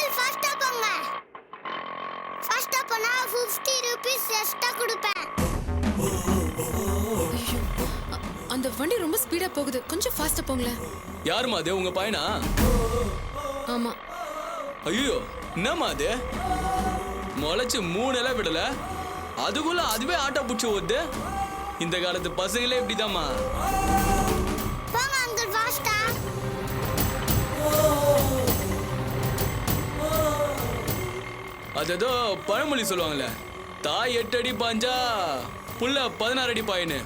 Uncle ஃபாஸ்டா போங்க. ஃபாஸ்டா போனா 50 ரூபீஸ் எக்ஸ்ட்ரா கொடுப்பேன். அந்த வண்டி ரொம்ப ஸ்பீடா போகுது, கொஞ்சம் ஃபாஸ்டா போங்களே. யாருமா அது, உங்க பையனா? ஆமா. ஐயோ, என்னம்மா அது? முளைச்சு 3 இலை விடல, அதுக்குள்ள அதுவே ஆட்டோ புடிச்சு ஓடுது. இந்த காலத்து பசங்களே இப்படிதாம்மா. போங்க அங்கிள் ஃபாஸ்டா. அது ஏதோ பழமொழி சொல்லுவாங்கல்ல, தாய் 8 அடி பாஞ்சா புள்ள 16 அடி பாயின்னு.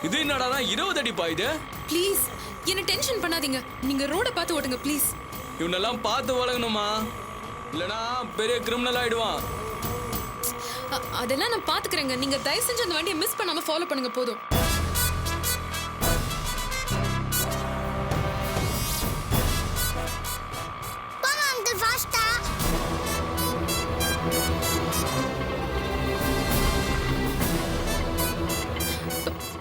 இது என்னடா 20 அடி பாயுது? ப்ளீஸ் என்ன டென்ஷன் பண்ணாதீங்க, நீங்க ரோட பார்த்து ஓட்டுங்க ப்ளீஸ். இவனெல்லாம் பார்த்து வளங்கணுமா, இல்லனா பெரிய கிரிமினல் ஆயிடுவான். அதெல்லாம் நான் பாத்துக்கிறேங்க, நீங்க தயவு செஞ்சு அந்த வண்டியை மிஸ் பண்ணாம ஃபாலோ பண்ணுங்க போதும். போங்க அங்கிள் ஃபாஸ்டா.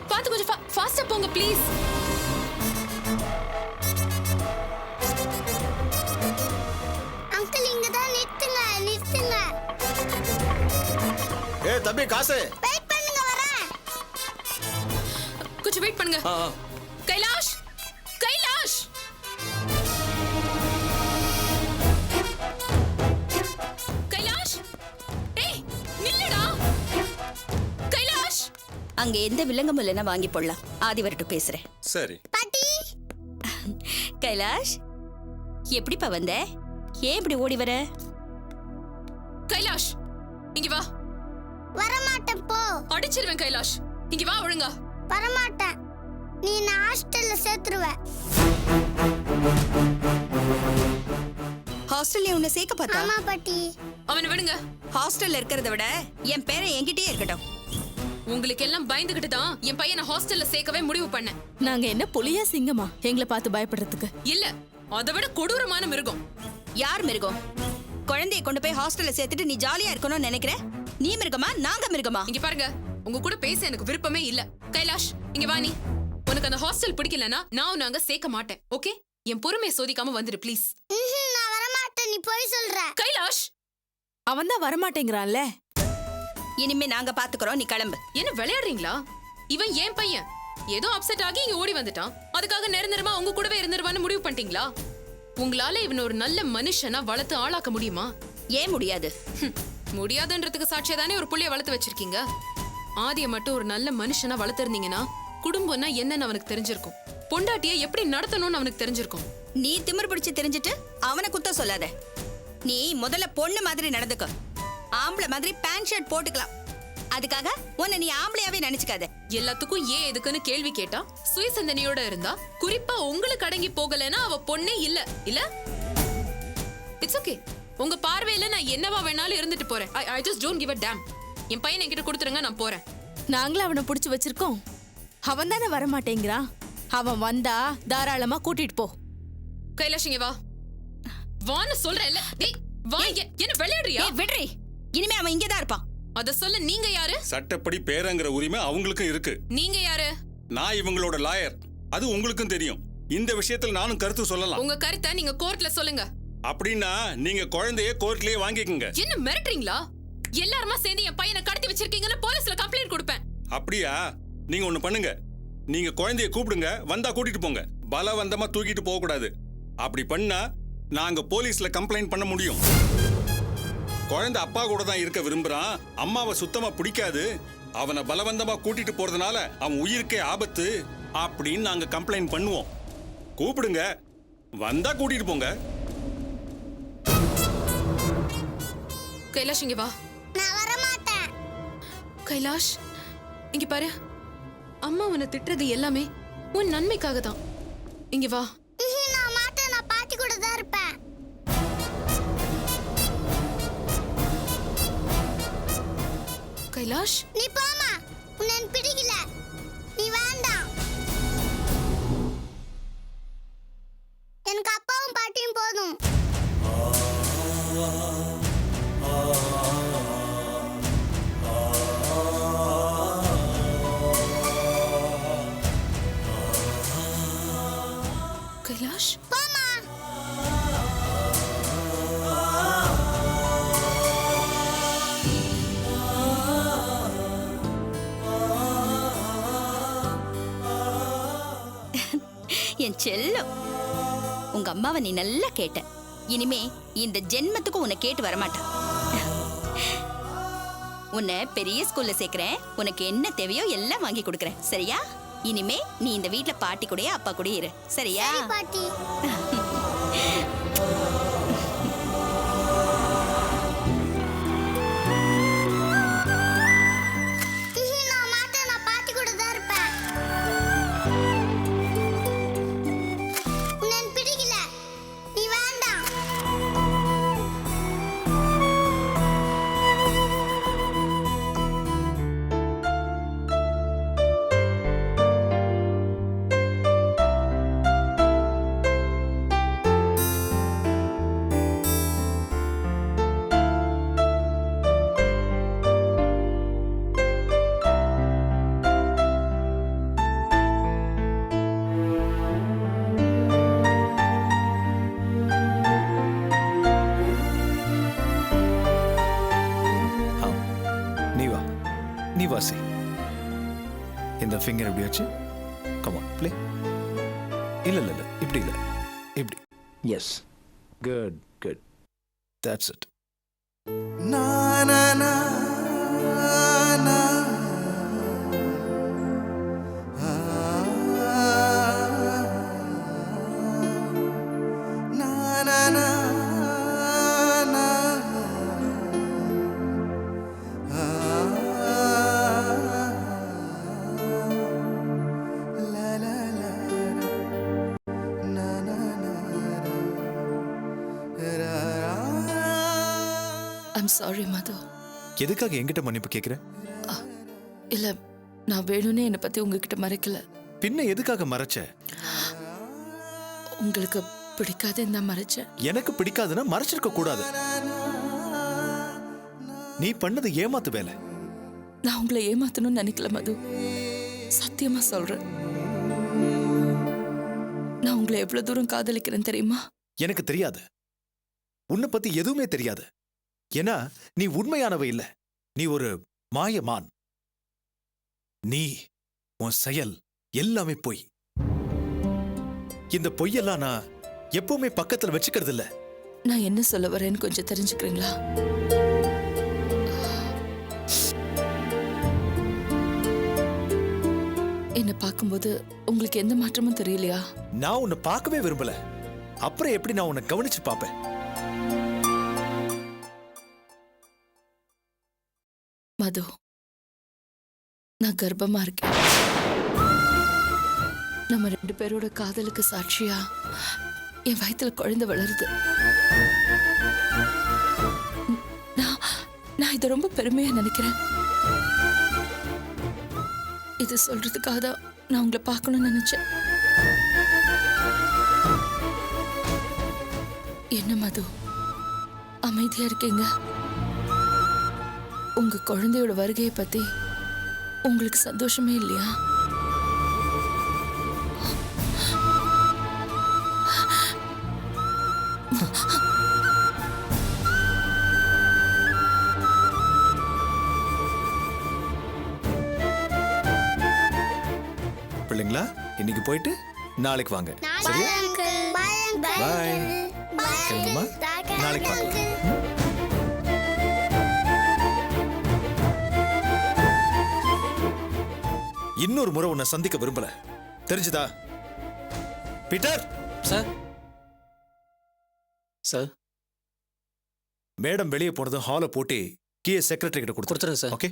பார்த்து கொஞ்சம் ஃபாஸ்டா போங்க ப்ளீஸ். அங்கிள் இங்க தான் நிறுத்துங்க, நிறுத்துங்க. ஏய் தம்பி, காசு. வெயிட் பண்ணுங்க, வரேன். கொஞ்சம் வெயிட் பண்ணுங்க. கைலாஷ், கைலாஷ். கைலாஷ், ஏய் நில்லுடா. கைலாஷ். அங்க எந்த வில்லங்கமும் இல்லைன்னா வாங்கி போடலாம். ஆதி வரட்டும் பேசுறேன். சரி பாட்டி. கைலாஷ், எப்படிப்பா வந்த? ஏன் இப்படி ஓடி வர? கைலாஷ் இங்க வா. வரமாட்டேன் போ. அடிச்சிருவேன் கைலாஷ், இங்க வா ஒழுங்கா. வரமாட்டேன், நீ நான் ஹாஸ்டல்ல சேர்த்துருவ. ஹாஸ்டல்ல உன்னை சேர்க்க பார்த்தா? ஆமா பாட்டி. அவனை விடுங்க. ஹாஸ்டல்ல இருக்கிறத விட என் பேரை என்கிட்டயே இருக்கட்டும். உங்களுக்கு எல்லாம் பயந்துகிட்டு தான் என் பையனை ஹாஸ்டல்ல சேர்க்கவே முடிவு பண்ணேன். நாங்க என்ன புலியா சிங்கமா எங்களை பார்த்து பயப்படுறதுக்கு? இல்ல, அதை விட கொடூரமான மிருகம். யார் மிருகம்? குழந்தைய கொண்டு போய் ஹாஸ்டல்ல சேர்த்துட்டு நீ ஜாலியா இருக்கணும்னு நினைக்கிற? நீ மிருகமா நாங்க மிருகமா? இங்க பாருங்க, உங்க கூட பேச எனக்கு விருப்பமே இல்ல. கைலாஷ் இங்க வா. நீ உனக்கு அந்த ஹாஸ்டல் பிடிக்கலனா நான் உன்னை அங்க சேர்க்க மாட்டேன். ஓகே, என் பொறுமையை சோதிக்காம வந்துரு ப்ளீஸ். நான் வரமாட்டேன், நீ போய் சொல்ற. கைலாஷ், அவன் தான் வரமாட்டேங்கிறான்ல. இனிமே நாங்க பாத்துக்கிறோம், நீ கிளம்பு. என்ன விளையாடுறீங்களா? இவன் என் பையன், ஏதோ அப்செட் ஆகி இங்க ஓடி வந்துட்டான். அதுக்காக நிரந்தரமா உங்க கூடவே இருந்துருவான்னு முடிவு பண்ணிட்டீங்களா? உங்களால இவன் ஒரு நல்ல மனுஷனா வளர்த்து ஆளாக்க முடியுமா? ஏன் முடியாது? முடியாதுன்றதுக்கு சாட்சியா தானே ஒரு புள்ளைய வளர்த்து வச்சிருக்கீங்க. ஆதிய மட்டும் ஒரு நல்ல மனுஷனா வளர்த்திருந்தீங்கன்னா குடும்பம்னா என்னன்னு அவனுக்கு தெரிஞ்சிருக்கும். பொண்டாட்டிய எப்படி நடத்தணும்னு அவனுக்கு தெரிஞ்சிருக்கும். நீ திமிர் பிடிச்சு தெரிஞ்சிட்டு அவனை குத்த சொல்லாத. நீ முதல்ல பொண்ணு மாதிரி நடந்துக்க. ஆம்பளை மாதிரி பேண்ட் ஷர்ட் போட்டுக்கலாம். அதுக்காக உன்னை நீ ஆம்பளையாவே நினைச்சுக்காத. எல்லாத்துக்கும் ஏன் எதுக்குன்னு கேள்வி கேட்டா சுயசந்தனையோட இருந்தா, குறிப்பா உங்களுக்கு அடங்கி போகலன்னா அவ பொண்ணே இல்ல. இல்ல, இட்ஸ் ஓகே. உங்க பார்வையில நான் என்னவா வேணாலும் இருந்துட்டு போறேன். I just don't give a damn. என் பையனை என்கிட்ட கொடுத்துருங்க, நான் போறேன். நாங்களும் அவனை புடிச்சு வச்சிருக்கோம். அவன் தானே வரமாட்டேங்கிறான். அவன் வந்தா தாராளமா கூட்டிட்டு போ. கைலாஷ் இங்க வா. வான்னு சொல்றேன்ல. டேய் வா இங்க. என்ன விளையாடுறியா? விடுறி. இனிமே அவன் இங்கதான் இருப்பான். அத சொல்ல நீங்க யாரு? சட்டப்படி பேரங்கிற உரிமை அவங்களுக்கும் இருக்கு. நீங்க யாரு? நான் இவங்களோட லாயர். அது உங்களுக்கும் தெரியும். இந்த விஷயத்துல நானும் கருத்து சொல்லலாம். உங்க கருத்தை நீங்க கோர்ட்ல சொல்லுங்க. அப்படின்னா நீங்க குழந்தைய கோர்ட்லயே வாங்கிக்கங்க. என்ன மிரட்டுறீங்களா? எல்லாருமா சேர்ந்து என் பையனை கடத்தி வச்சிருக்கீங்கன்னு போலீஸ்ல கம்ப்ளைண்ட் கொடுப்பேன். அப்படியா? நீங்க ஒண்ணு பண்ணுங்க. நீங்க குழந்தைய கூப்பிடுங்க, வந்தா கூட்டிட்டு போங்க. பலவந்தமா தூக்கிட்டு போக கூடாது. அப்படி பண்ணா நாங்க போலீஸ்ல கம்ப்ளைண்ட் பண்ண முடியும். குழந்தை அப்பா கூட தான் இருக்க விரும்புறான், அம்மாவை சுத்தமா பிடிக்காது, அவனை பலவந்தமா கூட்டிட்டு போறதுனால அவன் உயிருக்கே ஆபத்து அப்படின்னு நாங்க கம்ப்ளைண்ட் பண்ணுவோம். கூப்பிடுங்க, வந்தா கூட்டிட்டு போங்க. கைலாஷ் இங்க வா. நான் வரமாட்டேன். கைலாஷ் இங்க பாரு, அம்மா உன்னை திட்டுறது எல்லாமே உன் நன்மைக்காக தான். இங்க வா. நான் மாட்டேன், நான் பாட்டி கூட தான் இருப்பேன். கைலாஷ் நீ போமா, உன்னை எனக்கு பிடிக்கல. நீ வேண்டாம். எனக்கு அப்பாவும் பாட்டியும் போதும். கைலாஷ் போமா. என் செல்லம். உங்க அம்மாவை நீ நல்லா கேட்ட. இனிமே இந்த ஜென்மத்துக்கு உன்னை கேட்டு வரமாட்டான். உன்னை பெரிய ஸ்கூல்ல சேர்க்கிறேன். உனக்கு என்ன தேவையோ எல்லாம் வாங்கி கொடுக்கறேன். சரியா? இனிமே நீ இந்த வீட்ல பாட்டி கூடயே அப்பா கூடயே இரு. சரியா? பாட்டி நான் மாட்டேன். நான் பாட்டி கூட தான் இருப்பேன். உன்னை எனக்கு பிடிக்கல. நீ வேண்டாம். நீ வாசி. இந்த ஃபிங்கர் எப்படி வச்சு கம் ஆன் ப்ளே. இல்ல இல்ல இல்ல இப்படி இல்ல இப்படி. Yes good good that's it. நா நா நா நா ஐம் சாரி மது. எதுக்காக என்கிட்ட மன்னிப்பு கேட்குற? இல்ல, நான் வேணும்னே என்னை பத்தி உங்ககிட்ட மறைக்கல. பின்ன எதுக்காக மறைச்ச? உங்களுக்கு பிடிக்காதுன்னு தான் மறைச்சேன். எனக்கு பிடிக்காதுன்னா மறைச்சிருக்க கூடாது. நீ பண்ணது ஏமாத்து வேலை. நான் உங்களை ஏமாத்தணும்னு நினைக்கல மது. சத்தியமா சொல்றேன். நான் உங்களை எவ்வளவு தூரம் காதலிக்கிறேன் தெரியுமா? எனக்கு தெரியாது. உன்னை பத்தி எதுவுமே தெரியாது. ஏன்னா நீ உண்மையானவ இல்ல. நீ ஒரு மாயமான். நீ உன் செயல் எல்லாமே பொய். இந்த பொய்யெல்லாம் நான் எப்பவுமே பக்கத்துல வச்சுக்கிறது இல்ல. நான் என்ன சொல்ல வரேன்னு கொஞ்சம் தெரிஞ்சுக்கிறீங்களா? என்ன பார்க்கும்போது உங்களுக்கு எந்த மாற்றமும் தெரியலையா? நான் உன்னை பார்க்கவே விரும்பல. அப்புறம் எப்படி நான் உன்னை கவனிச்சு பார்ப்பேன்? மது, நான் கர்ப்பமா இருக்கேன். நம்ம 2 பேரோட காதலுக்கு சாட்சியா என் வயித்துல குழந்தை வளருது. நான் இதை ரொம்ப பெருமையா நினைக்கிறேன். இது சொல்றதுக்காக தான் நான் உங்களை பார்க்கணும்னு நினைச்சேன். என்ன மது, அமைதியா இருக்கீங்க? உங்க குழந்தையோட வருகையை பத்தி உங்களுக்கு சந்தோஷமே இல்லையா? பிள்ளைங்களா, இன்னைக்கு போயிட்டு நாளைக்கு வாங்க. Bye uncle. Bye uncle. Bye. Bye கிளம்புமா? நாளைக்கு பார்க்கலாம். இன்னொரு முறை உன்னை சந்திக்க விரும்பல. தெரிஞ்சுதா? Peter sir. சார், மேடம் வெளியே போனதும் ஹாலை போட்டு கீழே செக்ரட்டரி கிட்ட கொடுத்துறேன் சார். ஓகே.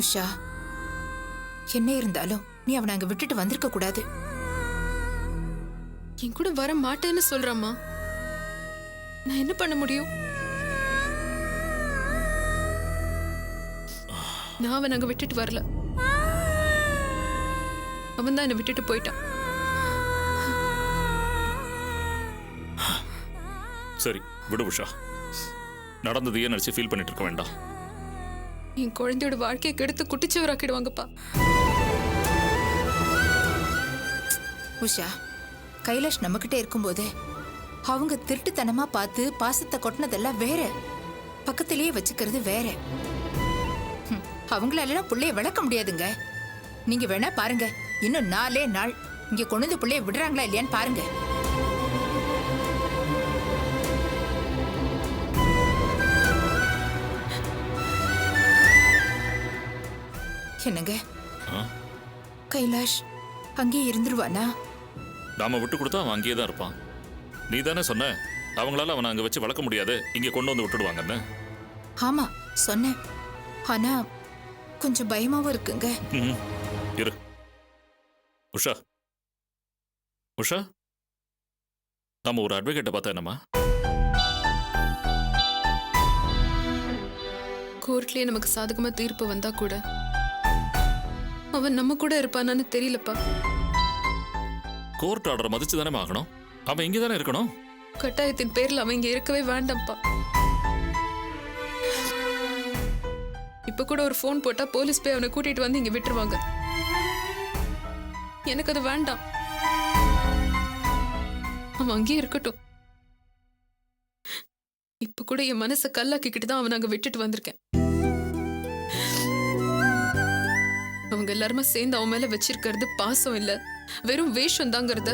உஷா, என்ன இருந்தாலும் நீ அவனை அங்க விட்டுட்டு வந்திருக்க கூடாது. என் கூட வர மாட்டேன்னு சொல்றம்மா. நான் என்ன பண்ண முடியும்? நான் அவன் அங்க விட்டுட்டு வரல. அவன் தான் என்னை விட்டுட்டு போயிட்டான். சரி விடு உஷா. நடந்ததையே நினைச்சு ஃபீல் பண்ணிட்டு இருக்க வேண்டாம். என் குழந்தையோட வாழ்க்கையை கெடுத்து குட்டிச்சவராக்கிடுவாங்கப்பா. உஷா, கைலாஷ் நம்மகிட்ட இருக்கும்போதே அவங்க திருட்டுத்தனமா பார்த்து பாசத்தை கொட்டினதெல்லாம் வேற, பக்கத்திலேயே வச்சுக்கிறது வேற. அவங்களால புள்ளைய வளர்க்க முடியாதுங்க. நீங்க வேணா பாருங்க, இன்னும் 4 நாள் இங்க கொண்டு வந்து புள்ளைய விடுறாங்களா இல்லையான்னு பாருங்க. என்னங்க கைலாஷ் அங்கேயே இருந்துருவானா? நாம விட்டு கொடுத்தா அவன் அங்கேயே தான் இருப்பான். நீ தானே சொன்ன அவங்களால அவனை அங்க வச்சு வளர்க்க முடியாது, இங்க கொண்டு வந்து விட்டுடுவாங்கன்னு. ஆமா சொன்னேன், ஆனா கொஞ்சம் பயமாவும் இருக்குங்க. இரு உஷா. உஷா, நாம ஒரு அட்வொகேட்டை பார்த்தா என்னம்மா? கோர்ட்லயே நமக்கு சாதகமா தீர்ப்பு வந்தா கூட அவன் நம்ம கூட இருப்பானான்னு தெரியலப்பா. கோர்ட் ஆர்டர் மதிச்சு தானே ஆகணும். அவன் இங்கே தானே இருக்கணும். கட்டாயத்தின் பேர்ல அவன் இங்க இருக்கவே வேண்டாம்ப்பா. இப்ப கூட ஒரு போன் போட்டா போலீஸ் போய் அவனை கூட்டிட்டு வந்து இங்க விட்டுருவாங்க. எனக்கு அது வேண்டாம். அவன் அங்கேயே இருக்கட்டும். இப்ப கூட என் மனசை கல்லாக்கிக்கிட்டு தான் அவன் அங்க விட்டுட்டு வந்திருக்கேன். அவங்க எல்லாருமே சேர்ந்து அவன் மேல வச்சிருக்கிறது பாசம் இல்ல, வெறும் வேஷம் தாங்கிறத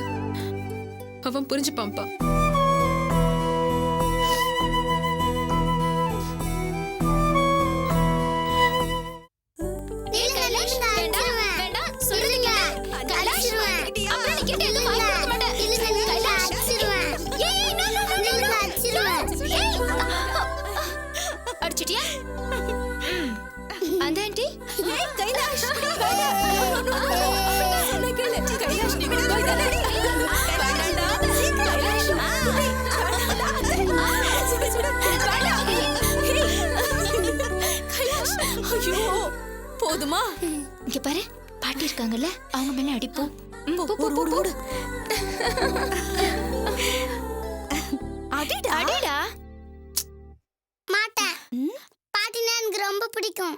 அவன் புரிஞ்சுப்பான்ப்பா. அடிச்சிட்டியா? அந்த ஆண்டி கைலாஷ் போதுமா? இங்க பாரு, பாட்டி இருக்காங்கல்ல, அவங்க மேல அடிப்போம். அடிடா. மாட்டேன். பாட்டினா எனக்கு ரொம்ப பிடிக்கும்.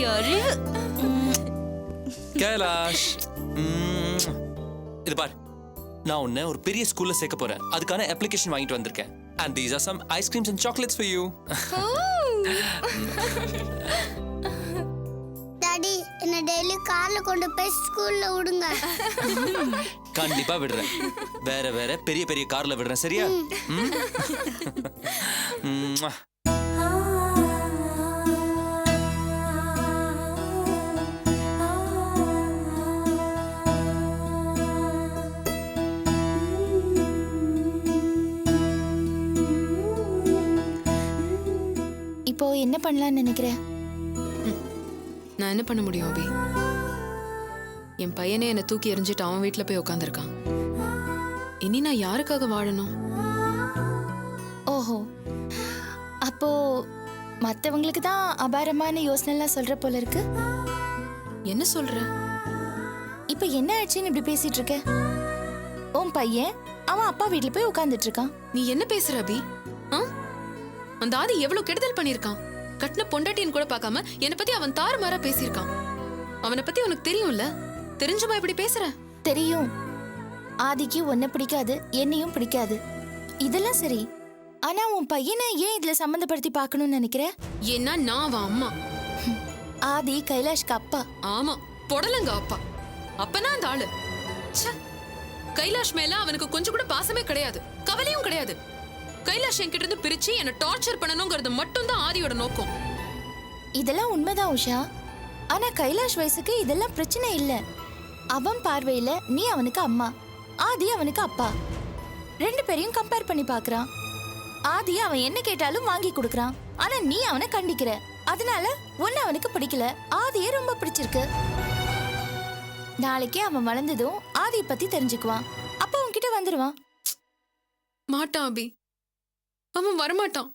யாரு? கைலாஷ், இது பார், நான் உன்னை ஒரு பெரிய ஸ்கூல்ல சேர்க்க போறேன். அதுக்கான அப்ளிகேஷன் வாங்கிட்டு வந்திருக்கேன். And these are some ice creams and chocolates for you. Daddy, என்ன டெய்லி கார்ல கொண்டு போய் ஸ்கூல்ல விடுங்க. கண்டிப்பா விடுறேன். வேற வேற பெரிய பெரிய கார்ல விடுறேன், சரியா? இப்போ என்ன பண்ணலாம்னு நினைக்கிறேன்? நான் என்ன பண்ண முடியும் அபி? என் பையனே என்னை தூக்கி எறிஞ்சிட்டு அவன் வீட்டுல போய் உட்காந்துருக்கான். இனி நான் யாருக்காக வாழணும்? ஓஹோ, அப்போ மத்தவங்களுக்கு தான் அபாரமான யோசனைலாம் சொல்ற போல இருக்கு. என்ன சொல்ற? இப்ப என்ன ஆச்சுன்னு இப்படி பேசிட்டு இருக்க? உன் பையன் அவன் அப்பா வீட்டுல போய் உட்கார்ந்துட்டு இருக்கான். நீ என்ன பேசுற அபி? அந்த ஆதி எவ்வளவு கெடுதல் பண்ணிருக்கான். கட்டின பொண்டாட்டின்னு கூட பார்க்காம என்னை பத்தி அவன் தாறுமாறா பேசியிருக்கான். அவனை பத்தி உனக்கு தெரியும்ல, தெரிஞ்சுமா இப்படி பேசுற? தெரியும். ஆதிக்கு உன்னை பிடிக்காது, என்னையும் பிடிக்காது, இதெல்லாம் சரி. ஆனா உன் பையனை ஏன் இதுல சம்பந்தப்படுத்தி பார்க்கணும்னு நினைக்கிற? ஏன்னா நான் அவன் அம்மா. ஆதி கைலாஷ்க்கு அப்பா. ஆமா, பொடலங்க அப்பா. அப்பனா அந்த ஆளு கைலாஷ் மேல அவனுக்கு கொஞ்சம் கூட பாசமே கிடையாது, கவலையும் கிடையாது. கைலாஷ் என்கிட்ட இருந்து பிரிச்சு என்ன டார்ச்சர் பண்ணணுங்கிறது மட்டும் தான் ஆதியோட நோக்கம். இதெல்லாம் உண்மைதான் உஷா. ஆனா கைலாஷ் வயசுக்கு இதெல்லாம் பிரச்சனை இல்ல. அவன் பார்வையில நீ அவனுக்கு அம்மா, ஆதி அவனுக்கு அப்பா. 2 பேரையும் கம்பேர் பண்ணி பாக்குறான். ஆதி அவன் என்ன கேட்டாலும் வாங்கி கொடுக்கறான். ஆனா நீ அவனை கண்டிக்கிற. அதனால உன்னை அவனுக்கு பிடிக்கல, ஆதியே ரொம்ப பிடிச்சிருக்கு. நாளைக்கே அவன் வளர்ந்ததும் ஆதியை பத்தி தெரிஞ்சுக்குவான். அப்ப உன்கிட்ட வந்துருவான். மாட்டான் அபி, அவன் வரமாட்டான்.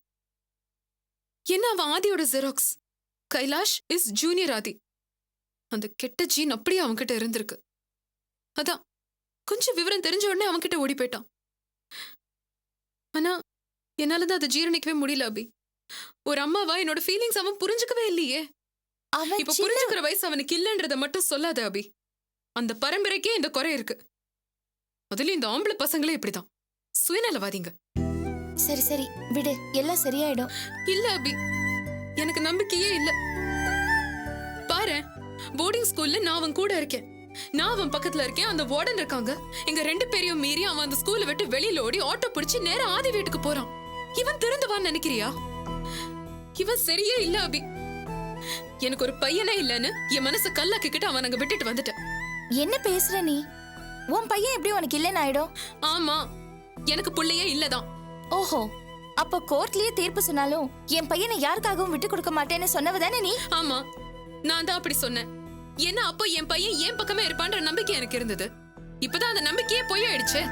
என்ன அவன் ஆதியோட ஜெராக்ஸ். கைலாஷ் இஸ் ஜூனியர் ஆதி. அந்த கெட்ட ஜீன் அப்படியே அவன்கிட்ட இருந்திருக்கு. அதான் கொஞ்சம் விவரம் தெரிஞ்ச உடனே அவன்கிட்ட ஓடி போயிட்டான். ஆனா என்னாலதான் அதை ஜீரணிக்கவே முடியல அபி. ஒரு அம்மாவா என்னோட ஃபீலிங்ஸ் அவன் புரிஞ்சுக்கவே இல்லையே. இப்ப புரிஞ்சுக்கிற வயசு அவனுக்கு இல்லன்றத மட்டும் சொல்லாத அபி. அந்த பரம்பரைக்கே இந்த குறை இருக்கு. அதுல இந்த ஆம்பளை பசங்களே இப்படிதான் சுயநலவாதிங்க. சரி சரி விடு, எல்லாம் சரியாயிடும். இல்ல அபி, எனக்கு நம்பிக்கையே இல்ல. பாரு, போர்டிங் ஸ்கூல்ல நான் அவன் கூட இருக்கேன், நான் அவன் பக்கத்துல இருக்கேன், அந்த வார்டன் இருக்காங்க. எங்க 2 பேரையும் மீறி அவன் அந்த ஸ்கூலை விட்டு வெளியில ஓடி ஆட்டோ பிடிச்சு நேரா ஆதி வீட்டுக்கு போறான். இவன் திருந்துவான்னு நினைக்கிறியா? இவன் சரியே இல்ல அபி. எனக்கு ஒரு பையனே இல்லன்னு என் மனசை கல்லாக்கிக்கிட்டு அவன் அங்க விட்டுட்டு வந்துட்டேன். என்ன பேசுற நீ? உன் பையன் எப்படி உனக்கு இல்லைன்னு ஆயிடும்? ஆமா, எனக்கு புள்ளையே இல்லதான். ஓஹோ, அப்ப கோர்ட்லயே தீர்ப்பு சொன்னாலும் என் பையனை யாருக்காகவும் விட்டு கொடுக்க மாட்டேன்னு சொன்னவதானே நீ? ஆமா, நான் தான் அப்படி சொன்னேன். என்ன அப்போ என் பையன் என் பக்கமே இருப்பான்ற நம்பிக்கை எனக்கு இருந்தது. இப்பதான் அந்த நம்பிக்கையே பொய் ஆயிடுச்சு.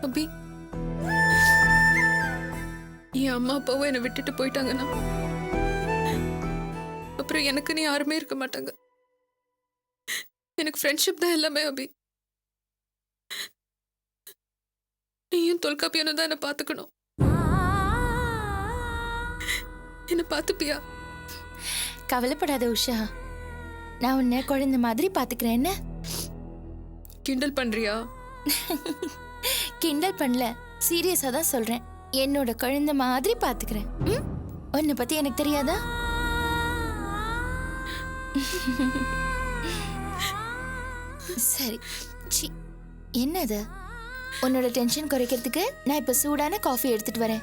அபி, என் அம்மா அப்பாவும் என்னை விட்டுட்டு போயிட்டாங்கன்னா அப்புறம் எனக்குன்னு யாருமே இருக்க மாட்டாங்க. எனக்கு ஃப்ரெண்ட்ஷிப் தான் எல்லாமே அபி. நீயும் தொல்காப்பியனும் தான் என்ன பாத்துக்கணும். என்ன பாத்துப்பியா? கவலைப்படாத உஷா, நான் உன்னை குழந்தை மாதிரி பாத்துக்கிறேன். என்ன கிண்டல் பண்றியா? கிண்டல் பண்ணல, சீரியஸா தான் சொல்றேன். என்னோட குழந்தை மாதிரி பாத்துக்கிறேன். உன்னை பத்தி எனக்கு தெரியாதா? சரி, சி என்னது? உன்னோட டென்ஷன் குறைக்கிறதுக்கு நான் இப்ப சூடான காஃபி எடுத்துட்டு வரேன்.